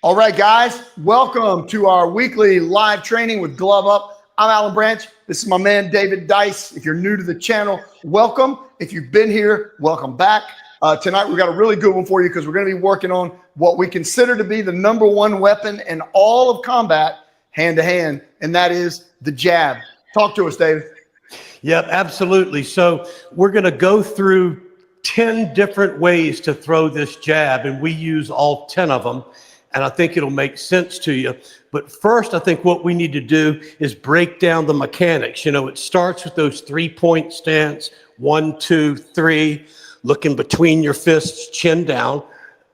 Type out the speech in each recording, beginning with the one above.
All right, guys, welcome to our weekly live training with Glove Up. I'm Alan Branch. This is my man, David Dice. If you're new to the channel, welcome. If you've been here, welcome back. Tonight, we've got a really good one for you because we're going to be working on what we consider to be the number one weapon in all of combat, hand to hand, and that is the jab. Talk to us, David. Yep, absolutely. So we're going to go through 10 different ways to throw this jab, and we use all 10 of them. And I think it'll make sense to you. But first, I think what we need to do is break down the mechanics. You know, it starts with those 3-point stance, 1, 2, 3, looking between your fists, chin down.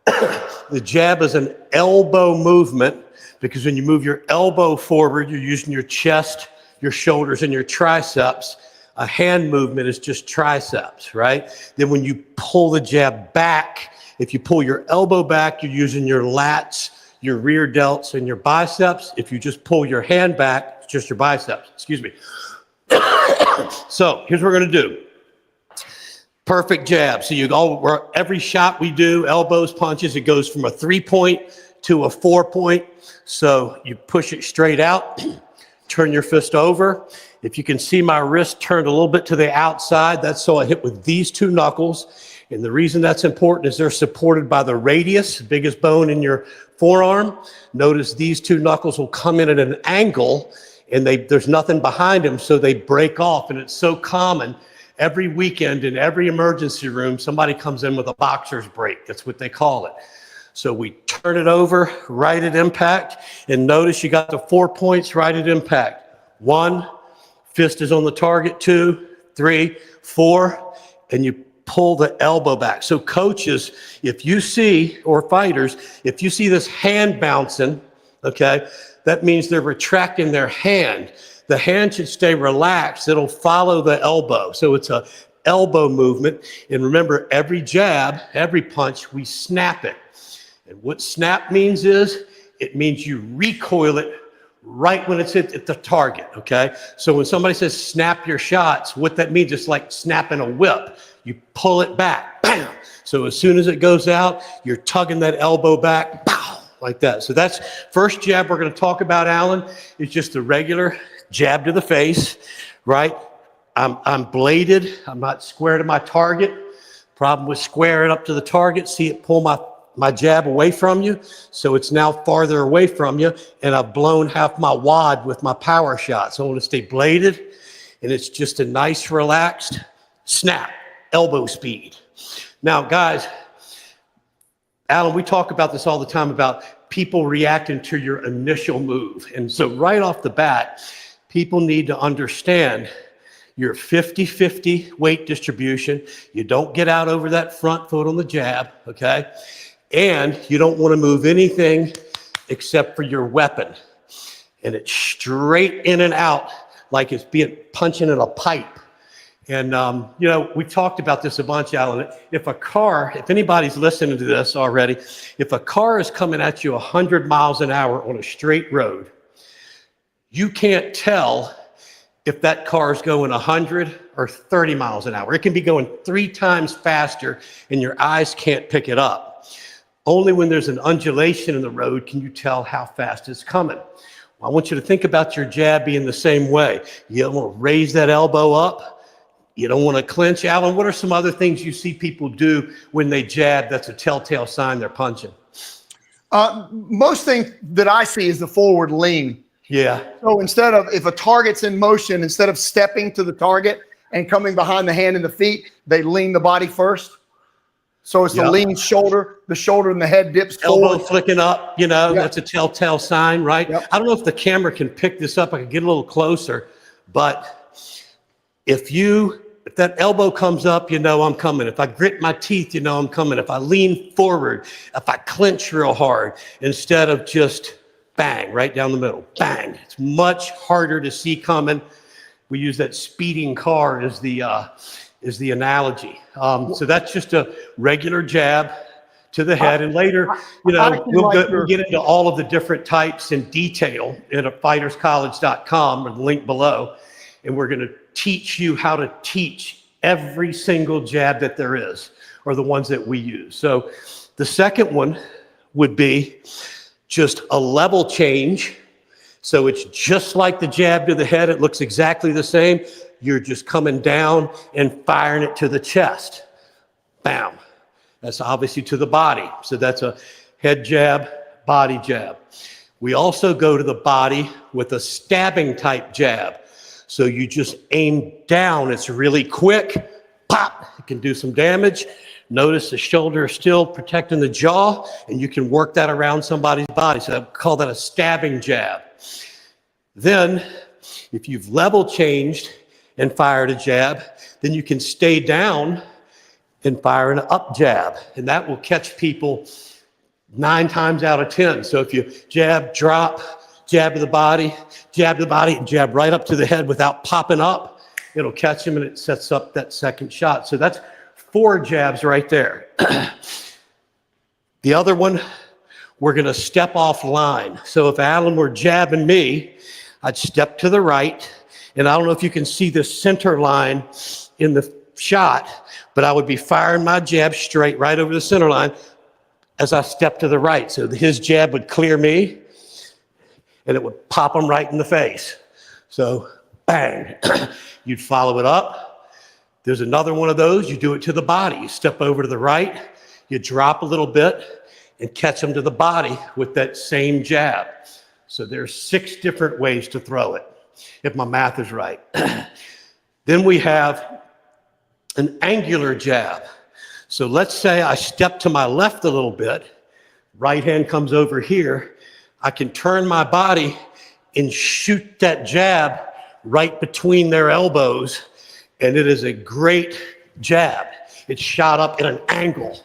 The jab is an elbow movement because when you move your elbow forward, you're using your chest, your shoulders, and your triceps. A hand movement is just triceps, right? Then when you pull the jab back, if you pull your elbow back, you're using your lats, your rear delts, and your biceps. If you just pull your hand back, it's just your biceps. Excuse me. So here's what we're going to do. Perfect jab. So you go, every shot we do, elbows, punches, it goes from a 3-point to a 4-point. So you push it straight out, turn your fist over. If you can see my wrist turned a little bit to the outside, that's so I hit with these two knuckles. And the reason that's important is they're supported by the radius, the biggest bone in your forearm. Notice these two knuckles will come in at an angle and there's nothing behind them, so they break off. And it's so common. Every weekend in every emergency room, somebody comes in with a boxer's break. That's what they call it. So we turn it over, right at impact. And notice you got the 4 points right at impact. 1, fist is on the target. 2, 3, 4, and you pull the elbow back. So coaches, if you see, or fighters, if you see this hand bouncing, okay, that means they're retracting their hand. The hand should stay relaxed. It'll follow the elbow. So it's a elbow movement. And remember, every jab, every punch, we snap it. And what snap means is, it means you recoil it right when it's at the target, okay? So when somebody says snap your shots, what that means is like snapping a whip. You pull it back, bam. So as soon as it goes out, you're tugging that elbow back, pow, like that. So that's first jab we're going to talk about, Alan, is just the regular jab to the face, right? I'm bladed. I'm not square to my target. Problem with squaring up to the target, see it pull my jab away from you, so it's now farther away from you, and I've blown half my wad with my power shot. So I want to stay bladed, and it's just a nice relaxed snap, elbow speed. Now, guys, Alan, we talk about this all the time about people reacting to your initial move. And so right off the bat, people need to understand your 50-50 weight distribution. You don't get out over that front foot on the jab, okay? And you don't want to move anything except for your weapon. And it's straight in and out like it's being punching in a pipe. And, you know, we talked about this a bunch, Alan. If anybody's listening to this already, if a car is coming at you 100 miles an hour on a straight road, you can't tell if that car is going 100 or 30 miles an hour. It can be going 3 times faster and your eyes can't pick it up. Only when there's an undulation in the road can you tell how fast it's coming. Well, I want you to think about your jab being the same way. You don't want to raise that elbow up. You don't want to clench. Alan, what are some other things you see people do when they jab that's a telltale sign they're punching? Most thing that I see is the forward lean. Yeah. So instead of, if a target's in motion, instead of stepping to the target and coming behind the hand and the feet, they lean the body first. So it's the lean shoulder, the shoulder and the head dips forward. Elbow flicking up, you know, that's a telltale sign, right? Yep. I don't know if the camera can pick this up. I can get a little closer, but if that elbow comes up, you know I'm coming. If I grit my teeth, you know I'm coming. If I lean forward, if I clench real hard, instead of just bang, right down the middle, bang. It's much harder to see coming. We use that speeding car as the analogy. So that's just a regular jab to the head. And later, you know, we'll get into all of the different types in detail at fighterscollege.com, or the link below. And we're going to teach you how to teach every single jab that there is, or the ones that we use. So the second one would be just a level change. So it's just like the jab to the head. It looks exactly the same. You're just coming down and firing it to the chest. Bam. That's obviously to the body. So that's a head jab, body jab. We also go to the body with a stabbing type jab. So you just aim down. It's really quick. Pop. It can do some damage. Notice the shoulder is still protecting the jaw, and you can work that around somebody's body. So I call that a stabbing jab. Then, if you've level changed and fired a jab, then you can stay down and fire an up jab. And that will catch people 9 times out of 10. So if you jab, drop, jab to the body, and jab right up to the head without popping up, it'll catch them and it sets up that second shot. So that's 4 jabs right there. The other one, we're going to step off line. So if Alan were jabbing me, I'd step to the right. And I don't know if you can see the center line in the shot, but I would be firing my jab straight right over the center line as I step to the right. So his jab would clear me, and it would pop him right in the face. So bang, you'd follow it up. There's another one of those. You do it to the body. You step over to the right, you drop a little bit, and catch them to the body with that same jab. So there's 6 different ways to throw it, if my math is right. Then we have an angular jab. So let's say I step to my left a little bit, right hand comes over here. I can turn my body and shoot that jab right between their elbows, and it is a great jab. It's shot up at an angle.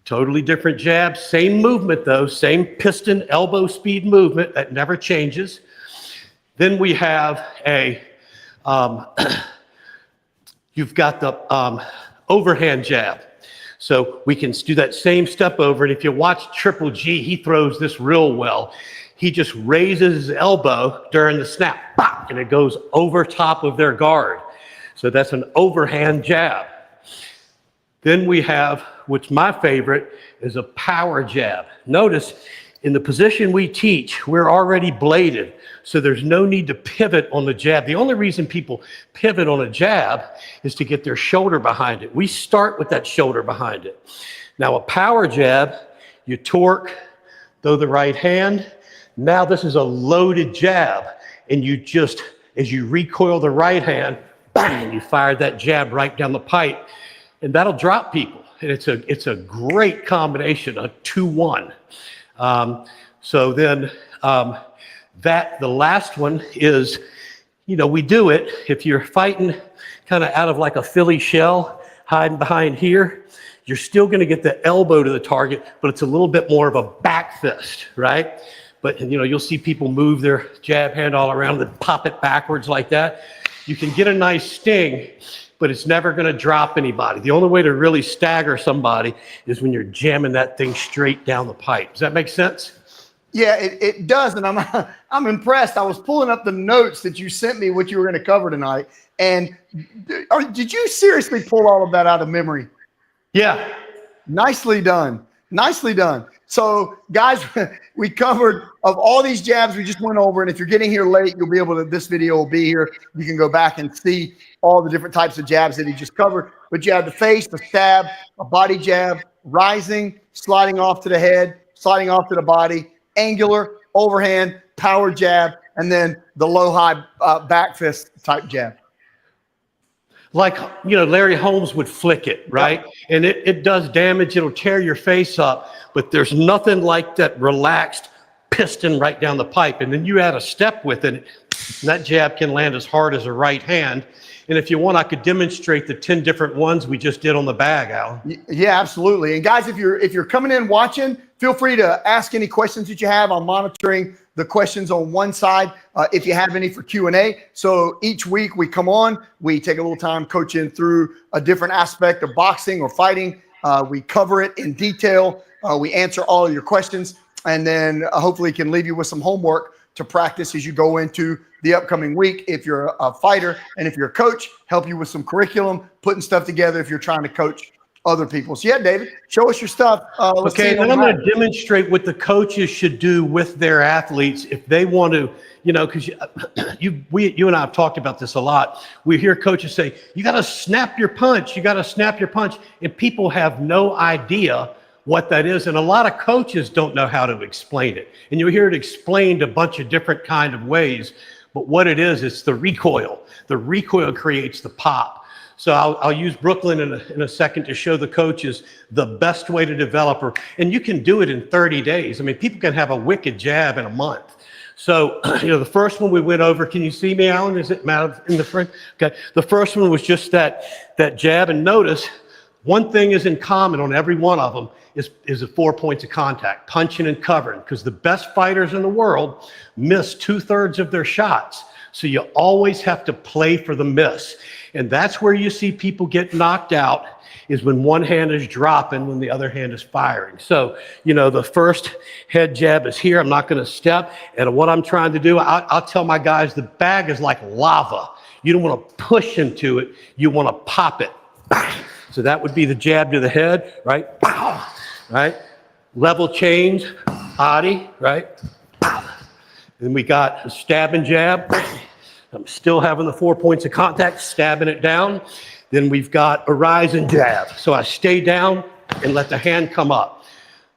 Totally different jab, same movement though, same piston elbow speed movement that never changes. Then we have a, you've got the overhand jab. So we can do that same step over, and if you watch Triple G, he throws this real well. He just raises his elbow during the snap, pop, and it goes over top of their guard. So that's an overhand jab. Then we have, which my favorite, is a power jab. Notice, in the position we teach, we're already bladed, so there's no need to pivot on the jab. The only reason people pivot on a jab is to get their shoulder behind it. We start with that shoulder behind it. Now, a power jab, you torque, throw the right hand. Now this is a loaded jab, and you just, as you recoil the right hand, bang, you fire that jab right down the pipe, and that'll drop people. And it's a great combination, a 2-1. So then the last one is, we do it if you're fighting kind of out of like a Philly shell, hiding behind here, you're still going to get the elbow to the target, but it's a little bit more of a back fist, right? But you'll see people move their jab hand all around and pop it backwards like that. You can get a nice sting, but it's never going to drop anybody. The only way to really stagger somebody is when you're jamming that thing straight down the pipe. Does that make sense? Yeah, it does, and I'm impressed. I was pulling up the notes that you sent me, what you were going to cover tonight, and did you seriously pull all of that out of memory? Yeah. Nicely done. Nicely done. So, guys, we covered of all these jabs we just went over, and if you're getting here late, you'll be able to. This video will be here. You can go back and see all the different types of jabs that he just covered. But you have the face, the stab, a body jab, rising, sliding off to the head, sliding off to the body, angular, overhand, power jab, and then the low-high back fist type jab. Like, Larry Holmes would flick it, right? Yep. And it does damage. It'll tear your face up, but there's nothing like that relaxed piston right down the pipe. And then you add a step with it, and that jab can land as hard as a right hand. And if you want, I could demonstrate the 10 different ones we just did on the bag, Alan. Yeah, absolutely. And guys, if you're coming in watching, feel free to ask any questions that you have. I'm monitoring the questions on one side if you have any for Q&A. So each week we come on, we take a little time coaching through a different aspect of boxing or fighting. We cover it in detail. We answer all of your questions, and then hopefully can leave you with some homework to practice as you go into the upcoming week. If you're a fighter and if you're a coach, help you with some curriculum, putting stuff together if you're trying to coach other people. So yeah, David, show us your stuff. Let's see Okay, it then on I'm the going to demonstrate what the coaches should do with their athletes if they want to, because you and I have talked about this a lot. We hear coaches say, you got to snap your punch. You got to snap your punch. And people have no idea what that is. And a lot of coaches don't know how to explain it. And you'll hear it explained a bunch of different kind of ways. But what it is, it's the recoil. The recoil creates the pop. So I'll use Brooklyn in a second to show the coaches the best way to develop her. And you can do it in 30 days. I mean, people can have a wicked jab in a month. So, the first one we went over, can you see me, Alan? Is it Matt in the front? Okay. The first one was just that jab. And notice, one thing is in common on every one of them is the 4 points of contact, punching and covering, because the best fighters in the world miss 2/3 of their shots. So you always have to play for the miss. And that's where you see people get knocked out, is when one hand is dropping, when the other hand is firing. So, the first head jab is here. I'm not going to step. And what I'm trying to do, I'll tell my guys, the bag is like lava. You don't want to push into it. You want to pop it. So that would be the jab to the head, right? Right? Level change, body, right? Then we got a stab and jab. I'm still having the 4 points of contact, stabbing it down. Then we've got a rise and jab. So I stay down and let the hand come up.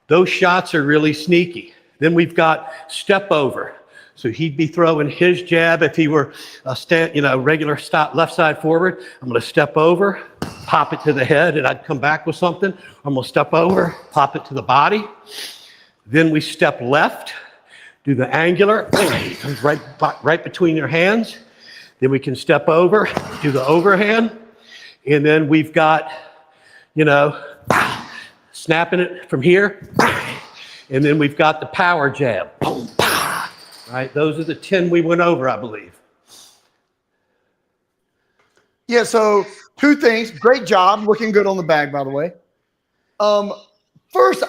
Those shots are really sneaky. Then we've got step over. So he'd be throwing his jab if he were a regular stop, left side forward. I'm going to step over, pop it to the head, and I'd come back with something. I'm going to step over, pop it to the body. Then we step left. Do the angular, comes right between your hands. Then we can step over, do the overhand. And then we've got, snapping it from here. And then we've got the power jab. Right, those are the 10 we went over, I believe. Yeah, so two things. Great job. Looking good on the bag, by the way. First,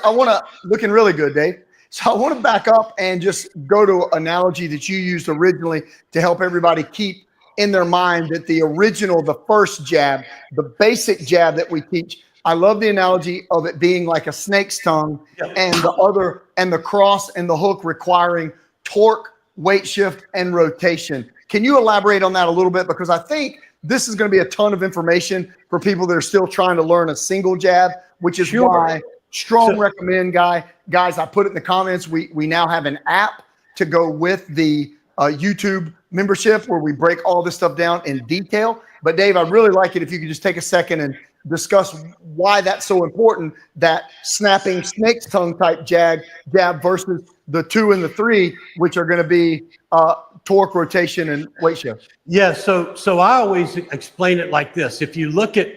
looking really good, Dave. So I want to back up and just go to an analogy that you used originally to help everybody keep in their mind that the first jab, the basic jab that we teach. I love the analogy of it being like a snake's tongue, and the cross and the hook requiring torque, weight shift, and rotation. Can you elaborate on that a little bit? Because I think this is going to be a ton of information for people that are still trying to learn a single jab, which is why strong recommend, guys. I put it in the comments. We now have an app to go with the YouTube membership where we break all this stuff down in detail. But Dave, I'd really like it if you could just take a second and discuss why that's so important, that snapping snake's tongue type jab versus the 2 and the 3, which are going to be torque, rotation, and weight shift. Yeah, so I always explain it like this. If you look at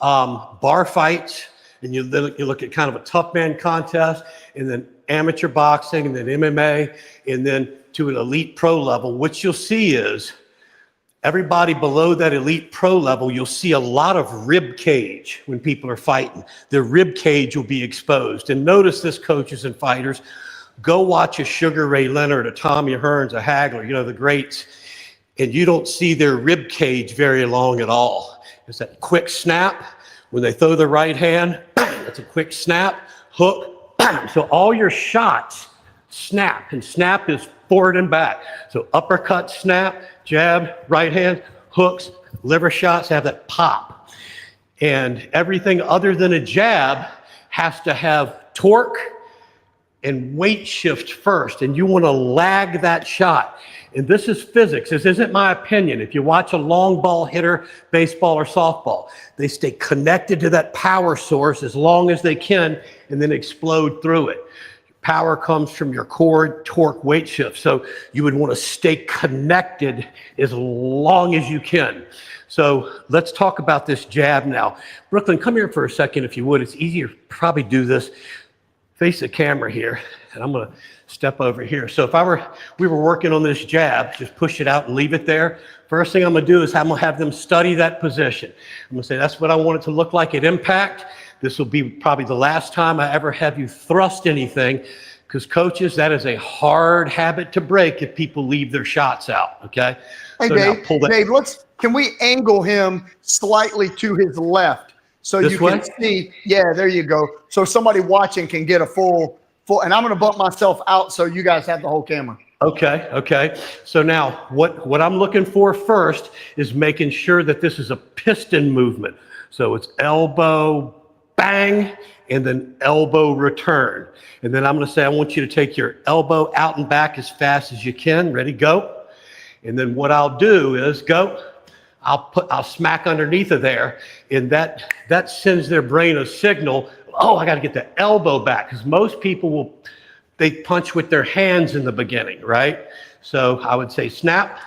bar fights, and you look at kind of a tough man contest, and then amateur boxing, and then MMA, and then to an elite pro level, what you'll see is everybody below that elite pro level, you'll see a lot of rib cage when people are fighting. Their rib cage will be exposed. And notice this, coaches and fighters, go watch a Sugar Ray Leonard, a Tommy Hearns, a Hagler, the greats, and you don't see their rib cage very long at all. It's that quick snap. When they throw the right hand, that's a quick snap, hook. So all your shots snap, and snap is forward and back. So uppercut, snap, jab, right hand, hooks, liver shots have that pop. And everything other than a jab has to have torque and weight shift first. And you want to lag that shot. And this is physics. This isn't my opinion. If you watch a long ball hitter, baseball or softball, they stay connected to that power source as long as they can and then explode through it. Power comes from your core, torque, weight shift. So you would want to stay connected as long as you can. So let's talk about this jab now. Brooklyn, come here for a second if you would. It's easier to probably do this. Face the camera here, and I'm going to step over here. So if we were working on this jab, just push it out and leave it there. First thing I'm going to do is I'm going to have them study that position. I'm going to say, that's what I want it to look like at impact. This will be probably the last time I ever have you thrust anything, because coaches, that is a hard habit to break if people leave their shots out, okay? Hey, so Dave, can we angle him slightly to his left so This you can way? see. Yeah, there you go. So somebody watching can get a full. And I'm going to bump myself out so you guys have the whole camera. Okay. So now what I'm looking for first is making sure that this is a piston movement. So it's elbow, bang, and then elbow return. And then I'm going to say, I want you to take your elbow out and back as fast as you can. Ready, go. And then what I'll do is go. I'll smack underneath of there, and that sends their brain a signal. Oh, I got to get the elbow back, because most people they punch with their hands in the beginning, right? So I would say snap,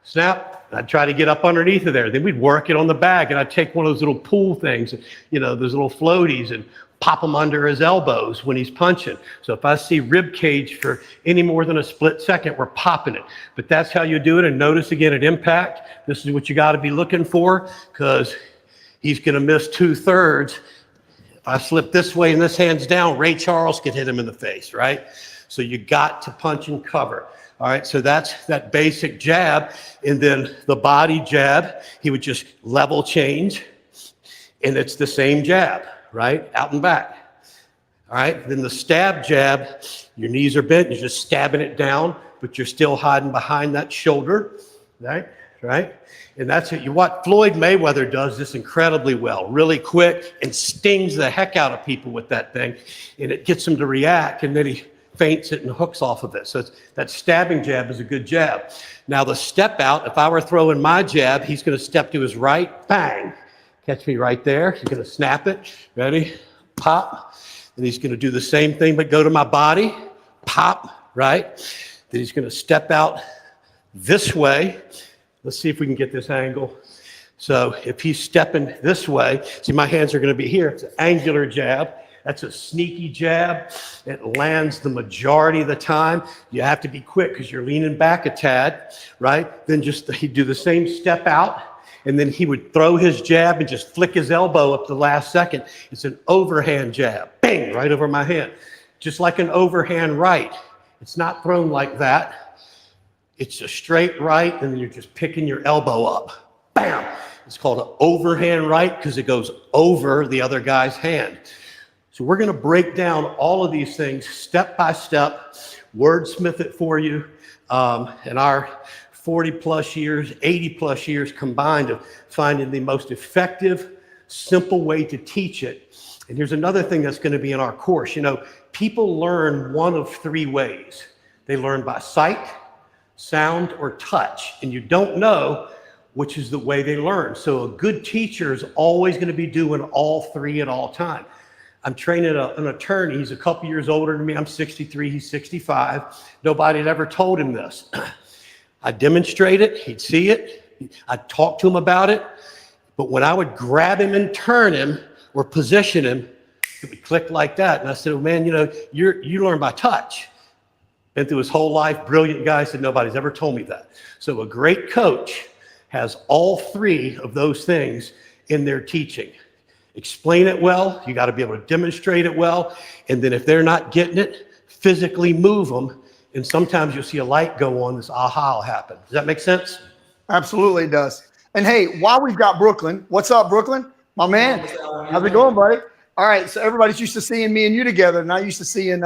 snap. I'd try to get up underneath of there. Then we'd work it on the bag, and I'd take one of those little pool things, those little floaties, and pop them under his elbows when he's punching. So if I see rib cage for any more than a split second, we're popping it. But that's how you do it. And notice again at impact, this is what you got to be looking for, because he's going to miss 2/3. If I slip this way and this hand's down, Ray Charles could hit him in the face, right? So you got to punch and cover. All right, so that's that basic jab. And then the body jab, he would just level change, and it's the same jab, right? Out and back. All right, then the stab jab, your knees are bent, you're just stabbing it down, but you're still hiding behind that shoulder, right? And that's it. What Floyd Mayweather does this incredibly well, really quick, and stings the heck out of people with that thing, and it gets them to react, and then he feints it and hooks off of it. So that stabbing jab is a good jab. Now the step out, if I were throwing my jab, he's going to step to his right, bang, catch me right there. He's going to snap it. Ready? Pop. And he's going to do the same thing, but go to my body, pop, right? Then he's going to step out this way. Let's see if we can get this angle. So if he's stepping this way, see my hands are going to be here. It's an angular jab. That's a sneaky jab. It lands the majority of the time. You have to be quick because you're leaning back a tad, right? Then he'd do the same step out, and then he would throw his jab and just flick his elbow up the last second. It's an overhand jab. Bang, right over my hand. Just like an overhand right. It's not thrown like that. It's a straight right, and then you're just picking your elbow up. Bam! It's called an overhand right because it goes over the other guy's hand. So we're going to break down all of these things step by step, wordsmith it for you. In our 40 plus years, 80 plus years combined of finding the most effective, simple way to teach it. And here's another thing that's going to be in our course. People learn one of three ways. They learn by sight, sound, or touch, and you don't know which is the way they learn. So a good teacher is always going to be doing all three at all time. I'm training an attorney. He's a couple years older than me. I'm 63, he's 65. Nobody had ever told him this. I demonstrate it, he'd see it, I'd talk to him about it, but when I would grab him and turn him or position him, it would click like that. And I said, oh man, you learn by touch. Been through his whole life, brilliant guy, said nobody's ever told me that. So a great coach has all three of those things in their teaching. Explain it well, you got to be able to demonstrate it well, and then if they're not getting it, physically move them, and sometimes you'll see a light go on, this aha will happen. Does that make sense? Absolutely it does. And hey, while we've got Brooklyn, what's up, Brooklyn? My man, how's it going, buddy? All right, so everybody's used to seeing me and you together, and I used to seeing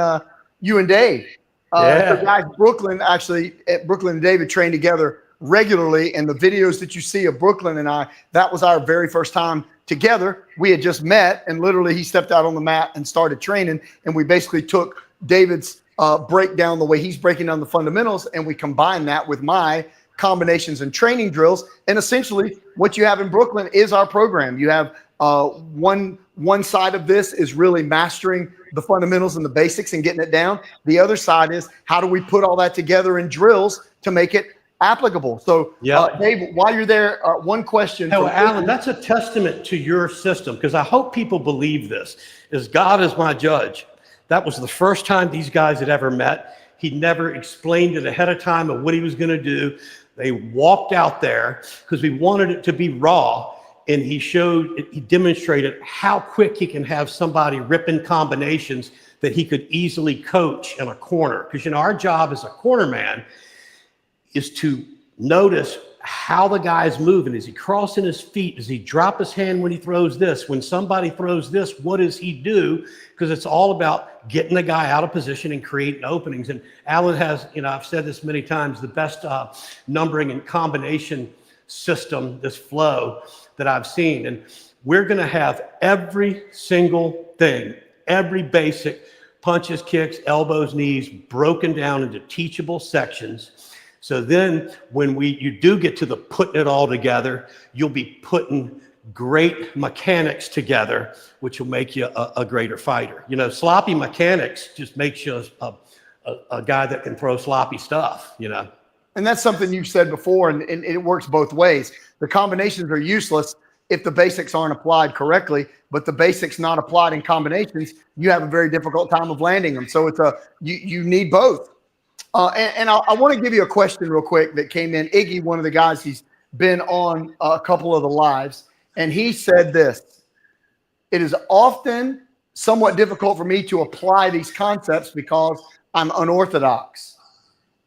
you and Dave. Yeah. So guys, Brooklyn and David train together regularly, and the videos that you see of Brooklyn and I, that was our very first time together. We had just met, and literally he stepped out on the mat and started training, and we basically took David's breakdown, the way he's breaking down the fundamentals, and we combined that with my combinations and training drills. And essentially what you have in Brooklyn is our program. You have one side of this is really mastering the fundamentals and the basics and getting it down. The other side is how do we put all that together in drills to make it applicable. So Dave, while you're there, one question. No, Alan, that's a testament to your system, because I hope people believe this, is God is my judge. That was the first time these guys had ever met. He never explained it ahead of time of what he was going to do. They walked out there because we wanted it to be raw, and he demonstrated how quick he can have somebody ripping combinations that he could easily coach in a corner. Because our job as a corner man is to notice how the guy's moving. Is he crossing his feet? Does he drop his hand when he throws this? When somebody throws this, what does he do? Because it's all about getting the guy out of position and creating openings. And Alan has, I've said this many times, the best numbering and combination system, this flow that I've seen. And we're going to have every single thing, every basic punches, kicks, elbows, knees, broken down into teachable sections. So then when you do get to the putting it all together, you'll be putting great mechanics together, which will make you a greater fighter. Sloppy mechanics just makes you a guy that can throw sloppy stuff, And that's something you've said before, and it works both ways. The combinations are useless if the basics aren't applied correctly, but the basics not applied in combinations, you have a very difficult time of landing them. So you need both. And I want to give you a question real quick that came in. Iggy, one of the guys, he's been on a couple of the lives, and he said this: it is often somewhat difficult for me to apply these concepts because I'm unorthodox.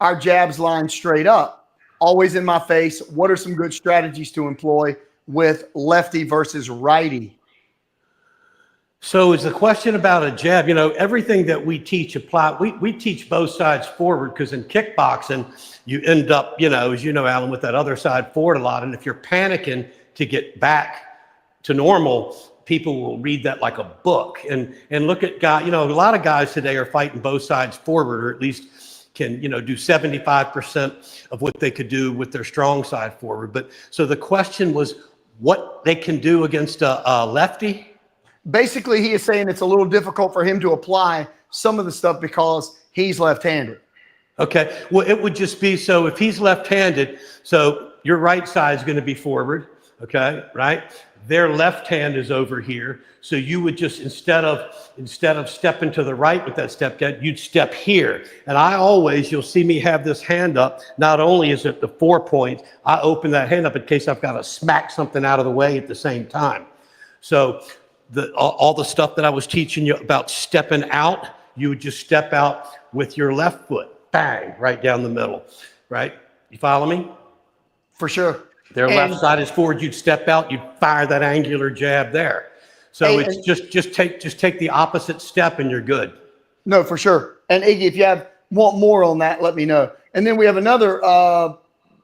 Our jabs line straight up, always in my face. What are some good strategies to employ with lefty versus righty? So is the question about a jab, everything that we teach apply, we teach both sides forward, because in kickboxing, you end up, as Alan, with that other side forward a lot. And if you're panicking to get back to normal, people will read that like a book and look at guys, a lot of guys today are fighting both sides forward, or at least can, do 75% of what they could do with their strong side forward. But so the question was what they can do against a lefty. Basically, he is saying it's a little difficult for him to apply some of the stuff because he's left-handed. Okay. Well, it would just be, so if he's left-handed, so your right side is going to be forward. Okay. Right. Their left hand is over here. So you would just, instead of stepping to the right with that step, you'd step here. And you'll see me have this hand up. Not only is it the 4 point, I open that hand up in case I've got to smack something out of the way at the same time. So all the stuff that I was teaching you about stepping out, you would just step out with your left foot, bang, right down the middle, right? You follow me? For sure. Their left side is forward. You'd step out, you'd fire that angular jab there. So it's just take the opposite step and you're good. No, for sure. And Iggy, if you want more on that, let me know. And then we have another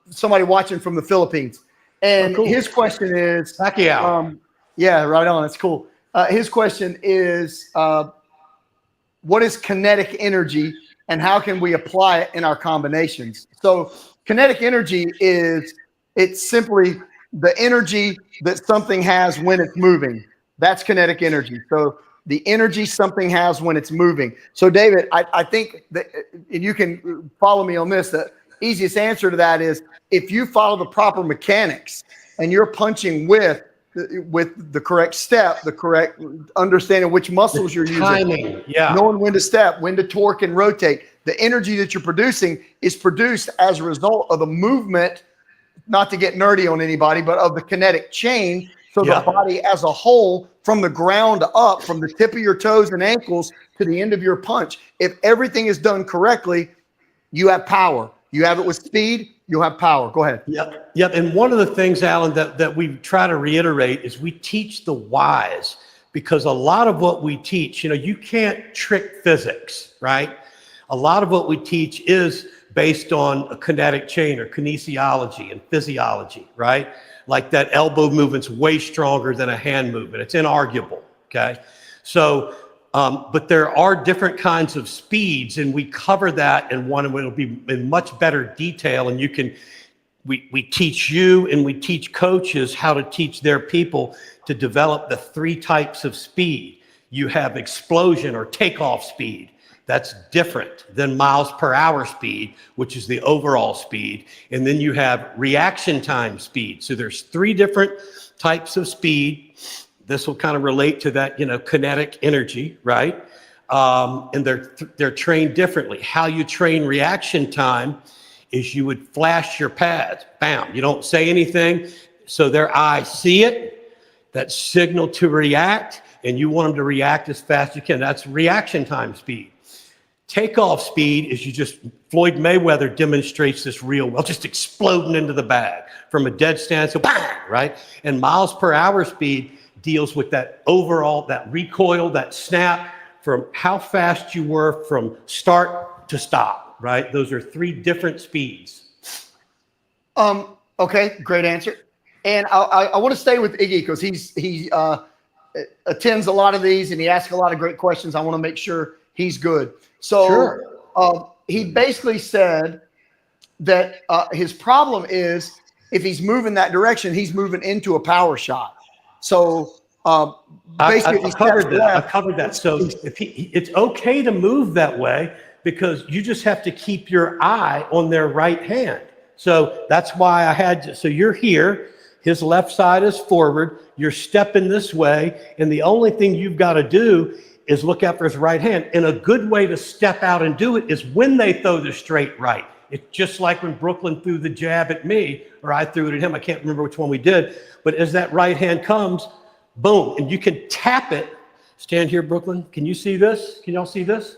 somebody watching from the Philippines, and cool. His question is Pacquiao. Yeah, right on. That's cool. His question is, what is kinetic energy and how can we apply it in our combinations? So kinetic energy it's simply the energy that something has when it's moving. That's kinetic energy. So the energy something has when it's moving. So David, I think that, and you can follow me on this, the easiest answer to that is if you follow the proper mechanics and you're punching with the correct step, the correct understanding which muscles you're using, knowing when to step, when to torque and rotate. The energy that you're producing is produced as a result of the movement, not to get nerdy on anybody, but of the kinetic chain. So the body as a whole, from the ground up, from the tip of your toes and ankles to the end of your punch, if everything is done correctly, you have power. You have it with speed, you'll have power. Go ahead. Yep. And one of the things, Alan, that we try to reiterate is we teach the whys, because a lot of what we teach, you can't trick physics, right? A lot of what we teach is based on a kinetic chain or kinesiology and physiology, right? Like that elbow movement's way stronger than a hand movement. It's inarguable, okay? So, but there are different kinds of speeds, and we cover that in one, and it'll be in much better detail. And we teach you and we teach coaches how to teach their people to develop the 3 types of speed. You have explosion or takeoff speed. That's different than miles per hour speed, which is the overall speed. And then you have reaction time speed. So there's 3 different types of speed. This will kind of relate to that, kinetic energy, right? And they're trained differently. How you train reaction time is you would flash your pads, bam. You don't say anything, so their eyes see it, that signal to react, and you want them to react as fast as you can. That's reaction time speed. Takeoff speed is Floyd Mayweather demonstrates this real well, just exploding into the bag from a dead stance, so bang, right? And miles per hour speed deals with that overall, that recoil, that snap from how fast you were from start to stop, right? Those are 3 different speeds. Okay, great answer. And I want to stay with Iggy because he attends a lot of these and he asks a lot of great questions. I want to make sure he's good. So Sure. He basically said that his problem is if he's moving that direction, he's moving into a power shot. So basically, I covered that. So it's okay to move that way because you just have to keep your eye on their right hand. So that's why I had, so you're here, his left side is forward, you're stepping this way, and the only thing you've got to do is look out for his right hand. And a good way to step out and do it is when they throw the straight right. It's just like when Brooklyn threw the jab at me, or I threw it at him. I can't remember which one we did. But as that right hand comes, boom, and you can tap it. Stand here, Brooklyn. Can you see this? Can y'all see this?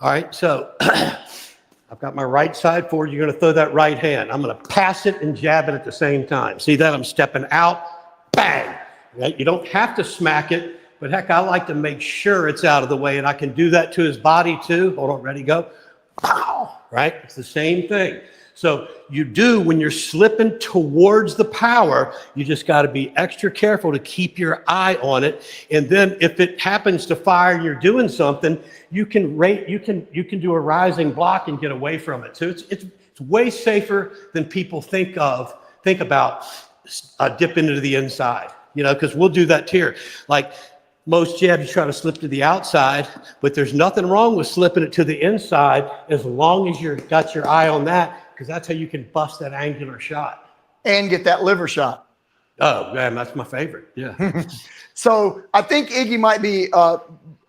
All right, so I've got my right side forward. You're going to throw that right hand. I'm going to pass it and jab it at the same time. See that? I'm stepping out, bang. Right? You don't have to smack it, but heck, I like to make sure it's out of the way, and I can do that to his body too. Hold on, ready, go. Pow, right? It's the same thing. So you do, when you're slipping towards the power, you just got to be extra careful to keep your eye on it. And then if it happens to fire and you're doing something, you can do a rising block and get away from it. So it's way safer than people think about dipping into the inside, because we'll do that here. Like most jabs, you try to slip to the outside, but there's nothing wrong with slipping it to the inside as long as you've got your eye on that, because that's how you can bust that angular shot. And get that liver shot. Oh, man, that's my favorite. Yeah. So I think Iggy might be a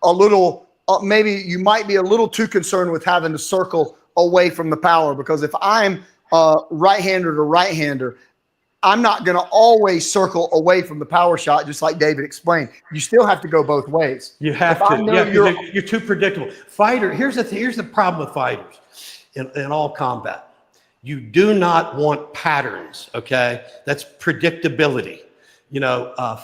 little, maybe you might be a little too concerned with having to circle away from the power, because if I'm right-hander to right-hander, I'm not going to always circle away from the power shot, just like David explained. You still have to go both ways. You have to. Yeah, you're too predictable. Here's the problem with fighters in all combat. You do not want patterns, okay? That's predictability.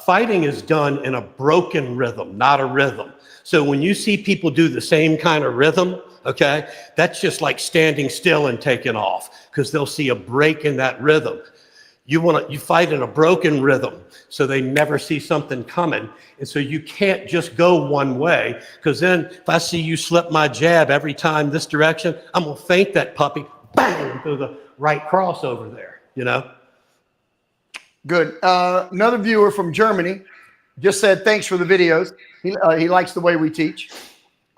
Fighting is done in a broken rhythm, not a rhythm. So when you see people do the same kind of rhythm, okay, that's just like standing still and taking off, because they'll see a break in that rhythm. You fight in a broken rhythm, so they never see something coming. And so you can't just go one way, because then if I see you slip my jab every time this direction, I'm going to feint that puppy, bang, through the right cross over there, Good. Another viewer from Germany just said, thanks for the videos. He likes the way we teach.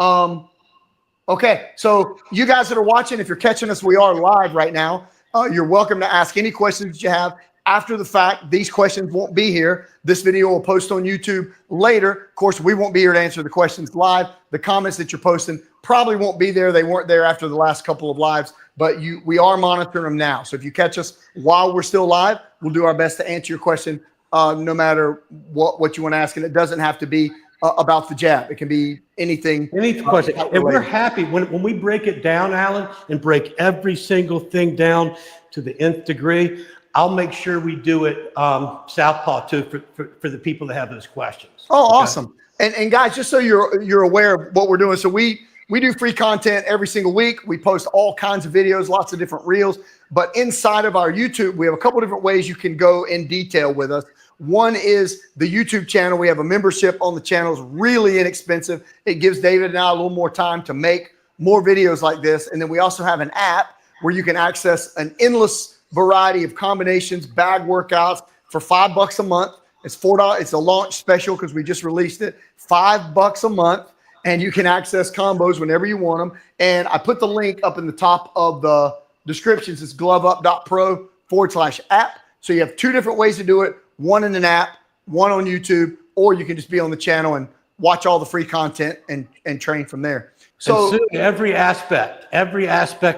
Okay, so you guys that are watching, if you're catching us, we are live right now. You're welcome to ask any questions that you have after the fact. These questions won't be here. This video will post on YouTube later. Of course, we won't be here to answer the questions live. The comments that you're posting probably won't be there. They weren't there after the last couple of lives, but we are monitoring them now. So if you catch us while we're still live, we'll do our best to answer your question no matter what you want to ask. And it doesn't have to be about the jab. It can be anything. Any question. And we're happy when we break it down, Alan, and break every single thing down to the nth degree. I'll make sure we do it southpaw too for the people that have those questions. Oh, okay. Awesome. And guys, just so you're aware of what we're doing. So we do free content every single week. We post all kinds of videos, lots of different reels. But inside of our YouTube, we have a couple different ways you can go in detail with us. One is the YouTube channel. We have a membership on the channel. It's really inexpensive. It gives David and I a little more time to make more videos like this. And then we also have an app where you can access an endless variety of combinations, bag workouts for $5 a month. It's $4. It's a launch special because we just released it. $5 a month. And you can access combos whenever you want them. And I put the link up in the top of the descriptions. It's gloveup.pro/app. So you have 2 different ways to do it. One in an app, one on YouTube, or you can just be on the channel and watch all the free content and train from there. So soon, every aspect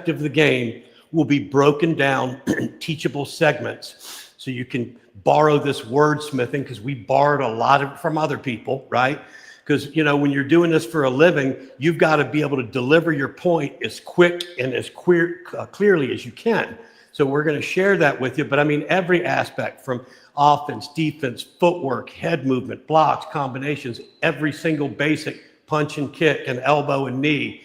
of the game will be broken down in teachable segments. So you can borrow this wordsmithing, because we borrowed a lot of it from other people, right? Because, when you're doing this for a living, you've got to be able to deliver your point as quick and as clearly as you can. So we're going to share that with you. But I mean, every aspect from offense, defense, footwork, head movement, blocks, combinations, every single basic punch and kick and elbow and knee.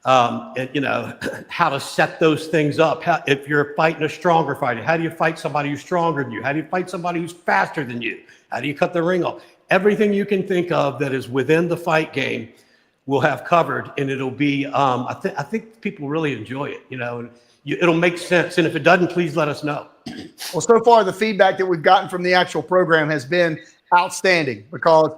And how to set those things up. If you're fighting a stronger fighter, how do you fight somebody who's stronger than you? How do you fight somebody who's faster than you? How do you cut the ring off? Everything you can think of that is within the fight game, we'll have covered, and it'll be. I think people really enjoy it. And it'll make sense. And if it doesn't, please let us know. Well, so far the feedback that we've gotten from the actual program has been outstanding, because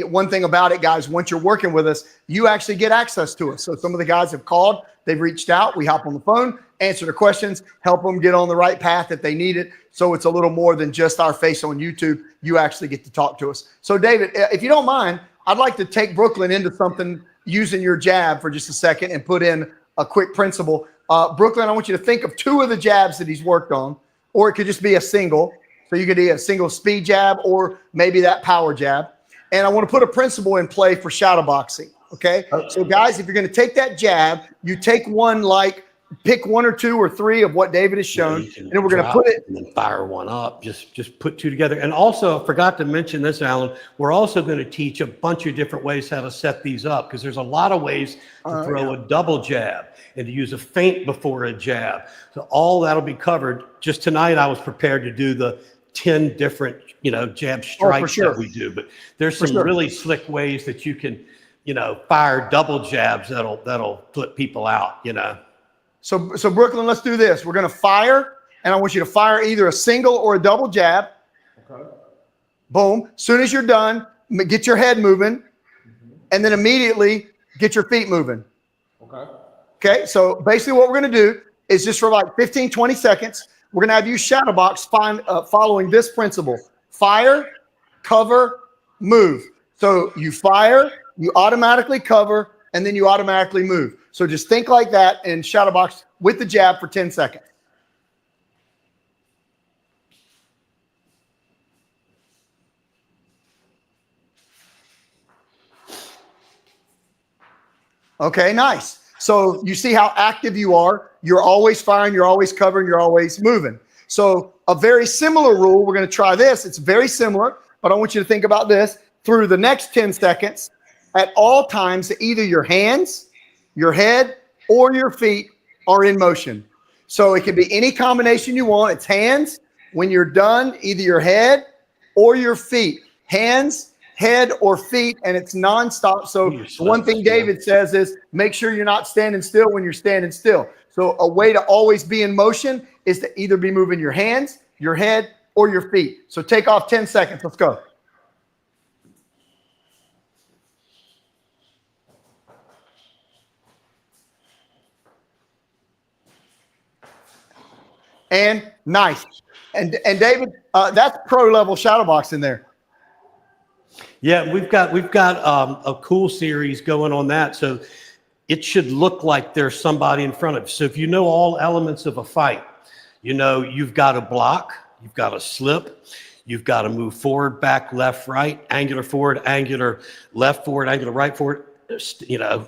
one thing about it, guys, once you're working with us, you actually get access to us. So some of the guys have called, they've reached out, we hop on the phone, answer their questions, help them get on the right path if they need it. So it's a little more than just our face on YouTube. You actually get to talk to us. So David, if you don't mind, I'd like to take Brooklyn into something using your jab for just a second and put in a quick principle. Brooklyn, I want you to think of 2 of the jabs that he's worked on, or it could just be a single. So you could do a single speed jab or maybe that power jab. And I want to put a principle in play for shadow boxing. Okay. So guys, if you're going to take that jab, you take one, pick 1 or 2 or 3 of what David has shown, and then we're going to put it and then fire one up. Just put 2 together. And also, I forgot to mention this, Alan. We're also going to teach a bunch of different ways how to set these up, because there's a lot of ways to throw a double jab and to use a feint before a jab. So all that'll be covered. Just tonight, I was prepared to do the 10 different, jab strikes that we do. But there's some really slick ways that you can, fire double jabs that'll flip people out, So Brooklyn, let's do this. We're going to fire, and I want you to fire either a single or a double jab. Okay. Boom. As soon as you're done, get your head moving, and then immediately get your feet moving. Okay. Okay. So basically what we're going to do is just for like 15, 20 seconds, we're going to have you shadow box following this principle: fire, cover, move. So you fire, you automatically cover, and then you automatically move. So just think like that and shadow box with the jab for 10 seconds. Okay, nice. So you see how active you are. You're always firing, you're always covering, you're always moving. So a very similar rule, we're going to try this. It's very similar, but I want you to think about this. Through the next 10 seconds, at all times, either your hands, your head, or your feet are in motion. So it can be any combination you want. It's hands. When you're done, either your head or your feet. Hands, head, or feet, and it's nonstop. So one thing David says is make sure you're not standing still when you're standing still. So a way to always be in motion is to either be moving your hands, your head, or your feet. So take off 10 seconds. Let's go. And nice. And David, that's pro level shadow box in there. Yeah, we've got a cool series going on that. So it should look like there's somebody in front of you. So if you know all elements of a fight, you've got to block, you've got to slip, you've got to move forward, back, left, right, angular forward, angular left forward, angular right forward,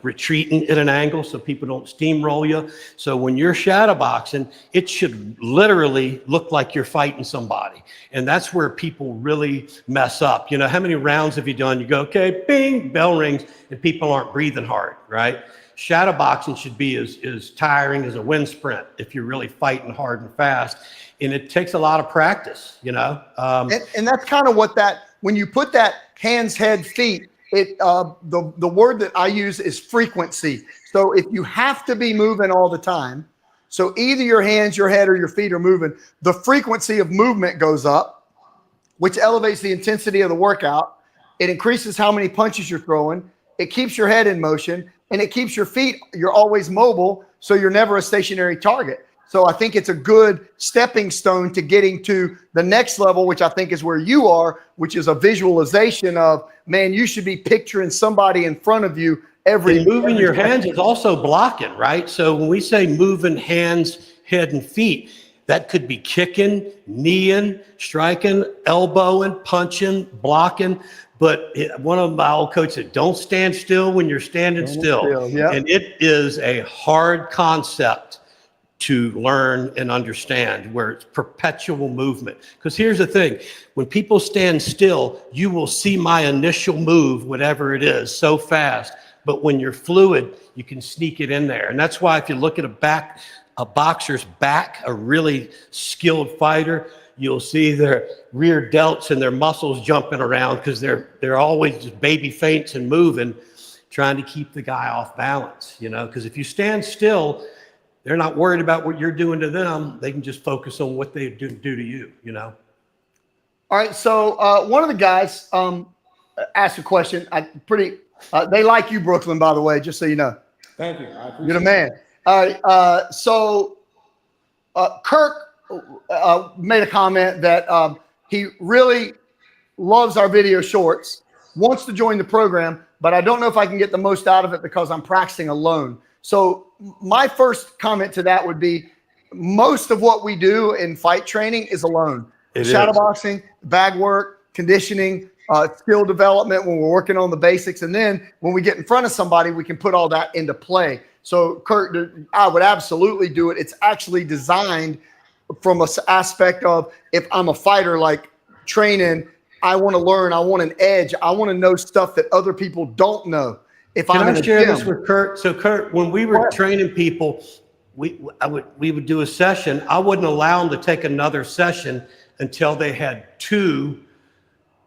retreating at an angle so people don't steamroll you. So when you're shadow boxing, it should literally look like you're fighting somebody. And that's where people really mess up. How many rounds have you done? You go, okay, bing, bell rings, and people aren't breathing hard, right? Shadow boxing should be as tiring as a wind sprint if you're really fighting hard and fast. And it takes a lot of practice, And that's kind of what when you put that hands, head, feet, the word that I use is frequency. So if you have to be moving all the time, so either your hands, your head, or your feet are moving, the frequency of movement goes up, which elevates the intensity of the workout. It increases how many punches you're throwing. It keeps your head in motion, and it keeps your feet, you're always mobile, so you're never a stationary target. So I think it's a good stepping stone to getting to the next level, which I think is where you are, which is a visualization of, man, you should be picturing somebody in front of you every. Moving your hands is also blocking, right? So when we say moving hands, head, and feet, that could be kicking, kneeing, striking, elbowing, punching, blocking. But one of my old coaches said, don't stand still when you're standing still. Yeah. And it is a hard concept to learn and understand, where it's perpetual movement. Because here's the thing, when people stand still, you will see my initial move, whatever it is, so fast. But when you're fluid, you can sneak it in there. And that's why if you look at a boxer's back, a really skilled fighter, you'll see their rear delts and their muscles jumping around, because they're always just baby feints and moving, trying to keep the guy off balance, because if you stand still, they're not worried about what you're doing to them. They can just focus on what they do to you, All right. So one of the guys asked a question. They like you, Brooklyn, by the way, just so you know. Thank you. I appreciate You're the man. All right. So Kirk made a comment that he really loves our video shorts, wants to join the program, but I don't know if I can get the most out of it because I'm practicing alone. So my first comment to that would be, most of what we do in fight training is alone. Shadowboxing, bag work, conditioning, skill development when we're working on the basics. And then when we get in front of somebody, we can put all that into play. So Kurt, I would absolutely do it. It's actually designed from an aspect of, if I'm a fighter, like training, I want to learn, I want an edge, I want to know stuff that other people don't know. Can I share this with Kurt? So Kurt, when we were training people, we would do a session. I wouldn't allow them to take another session until they had 2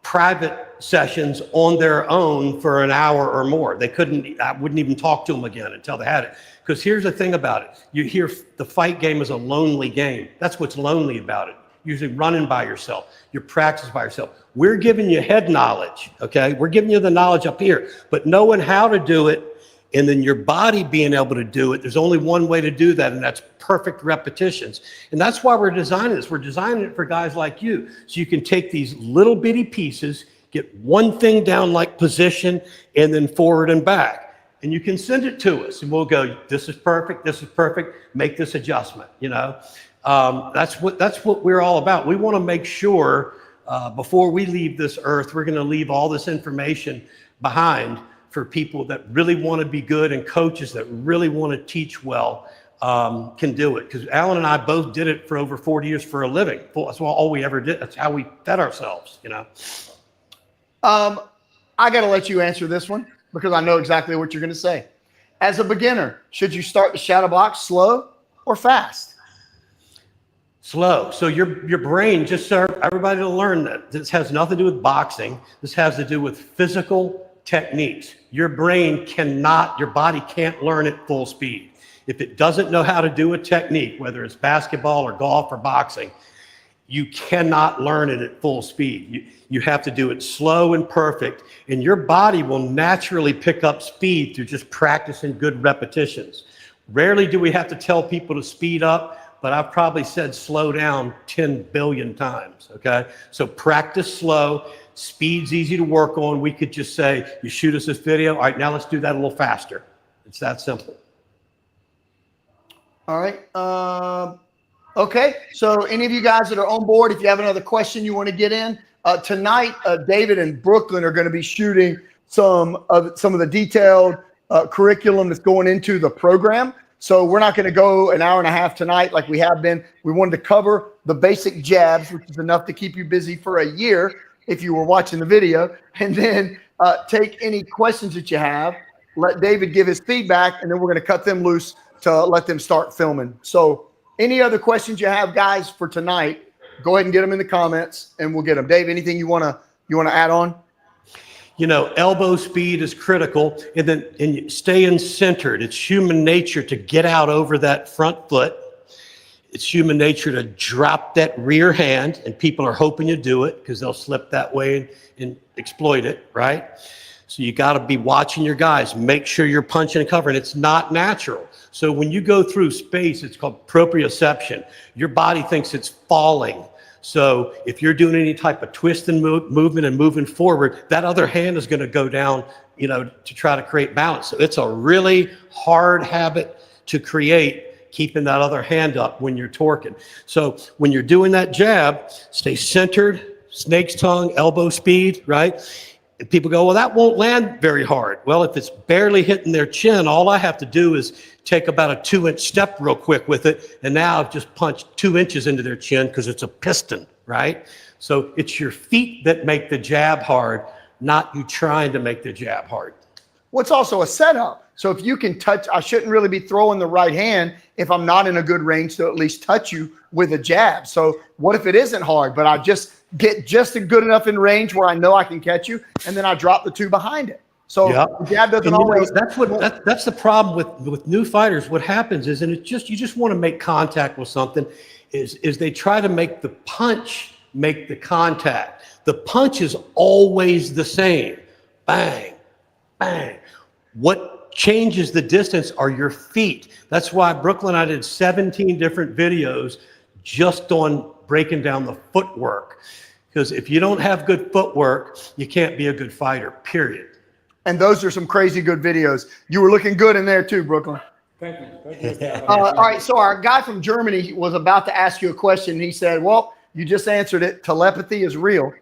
private sessions on their own for an hour or more. I wouldn't even talk to them again until they had it. Because here's the thing about it. You hear the fight game is a lonely game. That's what's lonely about it. Usually running by yourself, your practice by yourself. We're giving you head knowledge, okay? We're giving you the knowledge up here, but knowing how to do it, and then your body being able to do it, there's only one way to do that, and that's perfect repetitions. And that's why we're designing this. We're designing it for guys like you, so you can take these little bitty pieces, get one thing down like position, and then forward and back. And you can send it to us, and we'll go, this is perfect, make this adjustment, That's what we're all about. We want to make sure before we leave this earth, we're going to leave all this information behind for people that really want to be good, and coaches that really want to teach well can do it. Because Alan and I both did it for over 40 years for a living. That's all we ever did. That's how we fed ourselves, I got to let you answer this one, because I know exactly what you're going to say. As a beginner, should you start the shadow box slow or fast? Slow. So your brain, just so everybody to learn that this has nothing to do with boxing. This has to do with physical techniques. Your body can't learn at full speed. If it doesn't know how to do a technique, whether it's basketball or golf or boxing, you cannot learn it at full speed. You have to do it slow and perfect, and your body will naturally pick up speed through just practicing good repetitions. Rarely do we have to tell people to speed up, but I've probably said slow down 10 billion times, okay? So practice slow, speed's easy to work on. We could just say, you shoot us this video, all right, now let's do that a little faster. It's that simple. All right. Okay, so any of you guys that are on board, if you have another question you want to get in, tonight, David and Brooklyn are going to be shooting some of the detailed curriculum that's going into the program. So we're not going to go an hour and a half tonight like we have been. We wanted to cover the basic jabs, which is enough to keep you busy for a year if you were watching the video, and then take any questions that you have, let David give his feedback, and then we're going to cut them loose to let them start filming. So any other questions you have, guys, for tonight, go ahead and get them in the comments, and we'll get them. Dave, anything you want to add on? Elbow speed is critical, and staying centered. It's human nature to get out over that front foot. It's human nature to drop that rear hand, and people are hoping you do it because they'll slip that way and exploit it, right? So you got to be watching your guys. Make sure you're punching and covering. It's not natural. So when you go through space, it's called proprioception. Your body thinks it's falling. So if you're doing any type of twist and movement and moving forward, that other hand is going to go down, to try to create balance. So it's a really hard habit to create, keeping that other hand up when you're torquing. So when you're doing that jab, stay centered, snake's tongue, elbow speed, right? And people go, well, that won't land very hard. Well, if it's barely hitting their chin, all I have to do is take about a 2-inch step real quick with it. And now I've just punched 2 inches into their chin because it's a piston, right? So it's your feet that make the jab hard, not you trying to make the jab hard. Well, it's also a setup. So if you can touch, I shouldn't really be throwing the right hand if I'm not in a good range to at least touch you with a jab. So what if it isn't hard, but I just get just good enough in range where I know I can catch you, and then I drop the 2 behind it. So the jab doesn't always. That's the problem with new fighters. What happens is, and you just want to make contact with something, is they try to make the punch make the contact. The punch is always the same. Bang, bang. What changes the distance are your feet. That's why Brooklyn, I did 17 different videos just on breaking down the footwork. Because if you don't have good footwork, you can't be a good fighter, period. And those are some crazy good videos. You were looking good in there too, Brooklyn. Thank you. All right, so our guy from Germany was about to ask you a question. He said, well, you just answered it. Telepathy is real.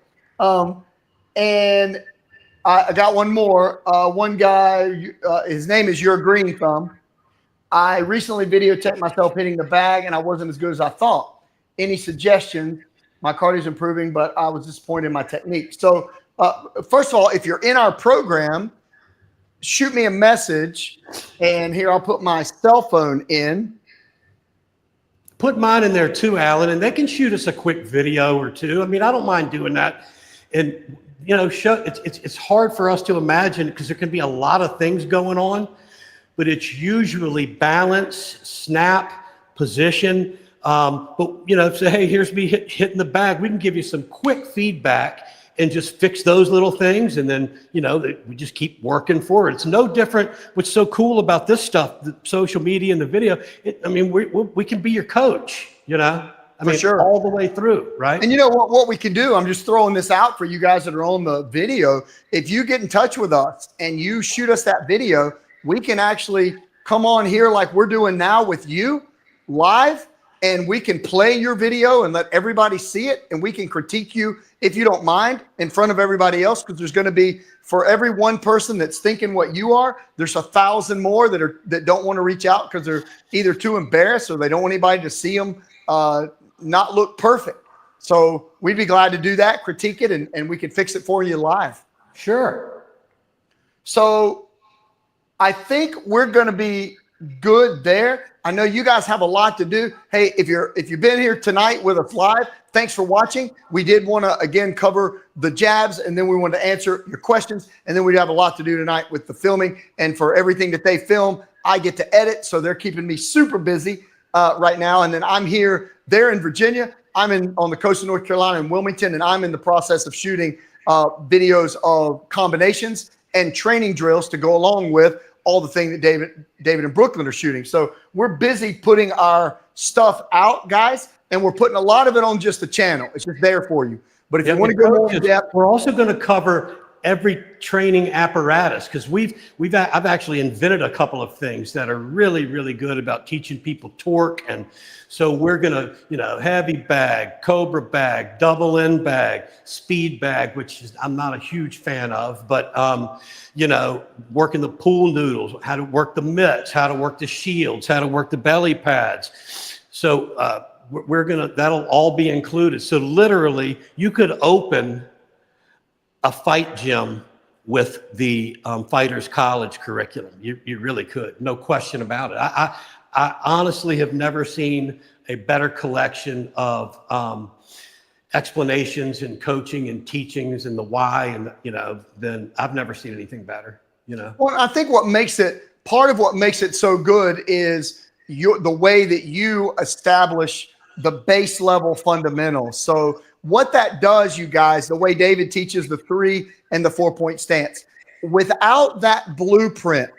And I got one more. One guy, his name is Your Green Thumb. I recently videotaped myself hitting the bag, and I wasn't as good as I thought. Any suggestions? My cardio's improving, but I was disappointed in my technique. So first of all, if you're in our program, shoot me a message, and here I'll put my cell phone in. Put mine in there too, Alan, and they can shoot us a quick video or two. I mean, I don't mind doing that. And you know, it's hard for us to imagine because there can be a lot of things going on, but it's usually balance, snap, position. But you know, say, hey, here's me hitting the bag. We can give you some quick feedback and just fix those little things. And then, you know, we just keep working forward. It's no different. What's so cool about this stuff, the social media and the video, I mean, we can be your coach, you know, I mean, sure, all the way through, right? And you know what we can do? I'm just throwing this out for you guys that are on the video. If you get in touch with us and you shoot us that video, we can actually come on here like we're doing now with you live, and we can play your video and let everybody see it, and we can critique you, if you don't mind, in front of everybody else, because there's going to be, for every one person that's thinking what you are, there's 1,000 more that don't want to reach out because they're either too embarrassed or they don't want anybody to see them not look perfect. So we'd be glad to do that, critique it, and we can fix it for you live. Sure. So I think we're going to be good there. I know you guys have a lot to do. Hey, if you've been here tonight with us live, thanks for watching. We did want to again cover the jabs, and then we wanted to answer your questions, and then we have a lot to do tonight with the filming. And for everything that they film, I get to edit, so they're keeping me super busy right now. And then I'm here. They're in Virginia. I'm on the coast of North Carolina in Wilmington, and I'm in the process of shooting videos of combinations and training drills to go along with all the thing that David and Brooklyn are shooting. So we're busy putting our stuff out, guys, and we're putting a lot of it on just the channel. It's just there for you. But if you want to go more in depth, we're also going to cover every training apparatus, because I've actually invented a couple of things that are really, really good about teaching people torque. And so we're going to, you know, heavy bag, Cobra bag, double end bag, speed bag, which I'm not a huge fan of, but you know, working the pool noodles, how to work the mitts, how to work the shields, how to work the belly pads. So that'll all be included. So literally you could open a fight gym with the Fighters College curriculum. You really could, no question about it. I honestly have never seen a better collection of explanations and coaching and teachings and the why, and you know, then I've never seen anything better, you know. Well, I think part of what makes it so good is the way that you establish the base level fundamentals. So what that does, you guys, the way David teaches the 3 and the 4-point stance, without that blueprint,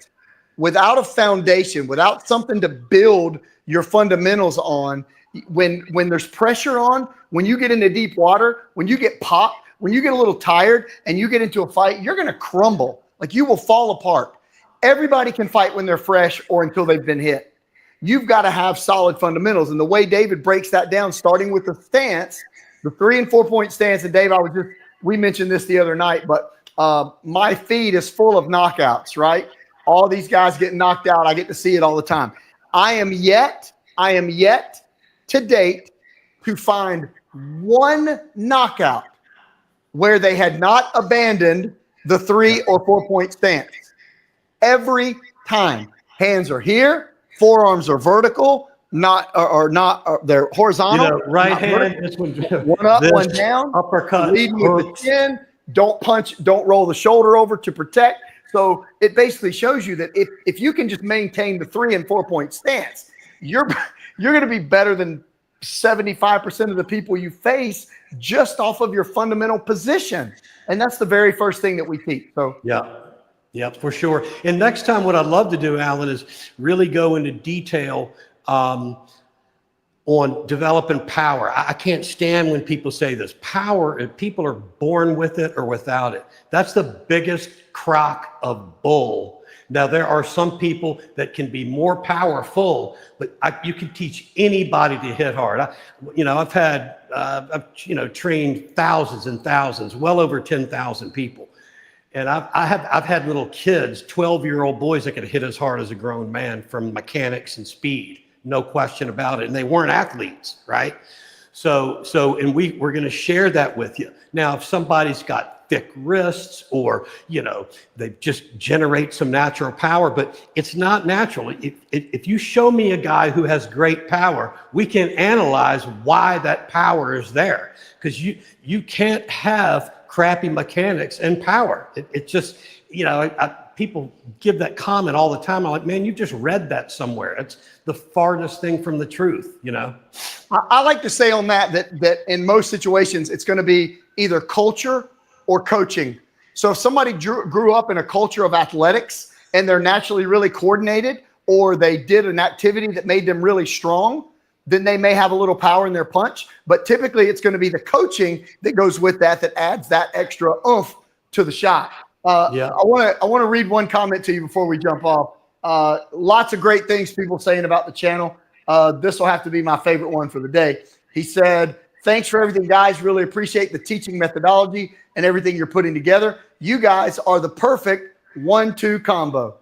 without a foundation, without something to build your fundamentals on, when there's pressure on, when you get into deep water, when you get popped, when you get a little tired and you get into a fight, you're going to crumble. Like, you will fall apart. Everybody can fight when they're fresh or until they've been hit. You've got to have solid fundamentals. And the way David breaks that down, starting with the stance, the 3 and 4-point stance, and Dave, we mentioned this the other night, but my feed is full of knockouts, right? All these guys getting knocked out. I get to see it all the time. I am yet to date to find one knockout where they had not abandoned the 3 or 4 point stance. Every time, hands are here, forearms are vertical, they're horizontal. Right hand, this one up, this, one down, uppercut, leading with the chin. Don't punch, don't roll the shoulder over to protect. So it basically shows you that if you can just maintain the 3 and 4 point stance, you're going to be better than 75% of the people you face just off of your fundamental position. And that's the very first thing that we teach. So yeah, for sure. And next time, what I'd love to do, Alan, is really go into detail on developing power. I can't stand when people say this. Power, people are born with it or without it. That's the biggest crock of bull. Now, there are some people that can be more powerful, but you can teach anybody to hit hard. I've trained thousands and thousands, well over 10,000 people. And I've had little kids, 12-year-old boys that could hit as hard as a grown man from mechanics and speed. No question about it. And they weren't athletes, right? And we're going to share that with you. Now, if somebody's got thick wrists or, they just generate some natural power, but it's not natural. If you show me a guy who has great power, we can analyze why that power is there. Because you can't have crappy mechanics and power. It just, people give that comment all the time. I'm like, man, you just read that somewhere. It's the farthest thing from the truth, I like to say on that in most situations, it's going to be either culture or coaching. So if somebody grew up in a culture of athletics and they're naturally really coordinated, or they did an activity that made them really strong, then they may have a little power in their punch. But typically it's going to be the coaching that goes with that adds that extra oomph to the shot. I want to read one comment to you before we jump off. Lots of great things people saying about the channel. This will have to be my favorite one for the day. He said, "Thanks for everything, guys. Really appreciate the teaching methodology and everything you're putting together. You guys are the perfect 1-2 combo."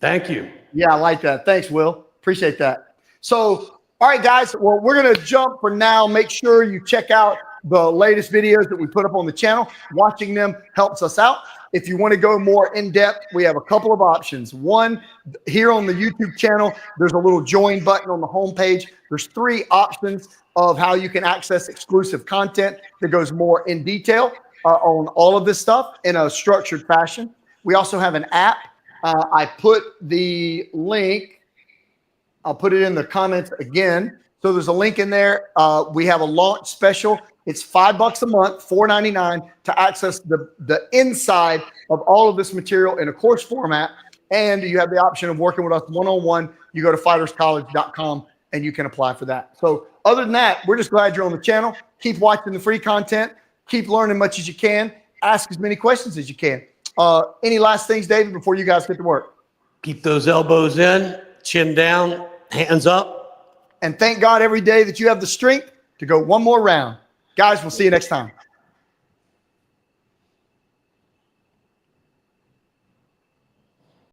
Thank you. Yeah, I like that. Thanks, Will. Appreciate that. So, all right, guys. Well, we're going to jump for now. Make sure you check out the latest videos that we put up on the channel. Watching them helps us out. If you want to go more in depth, we have a couple of options. One, here on the YouTube channel, there's a little join button on the homepage. There's 3 options of how you can access exclusive content that goes more in detail on all of this stuff in a structured fashion. We also have an app. I put the link. I'll put it in the comments again. So there's a link in there. We have a launch special. It's $5 a month, $4.99 to access the inside of all of this material in a course format. And you have the option of working with us one-on-one. You go to fighterscollege.com and you can apply for that. So other than that, we're just glad you're on the channel. Keep watching the free content. Keep learning as much as you can. Ask as many questions as you can. Any last things, David, before you guys get to work? Keep those elbows in, chin down, hands up. And thank God every day that you have the strength to go one more round. Guys, we'll see you next time.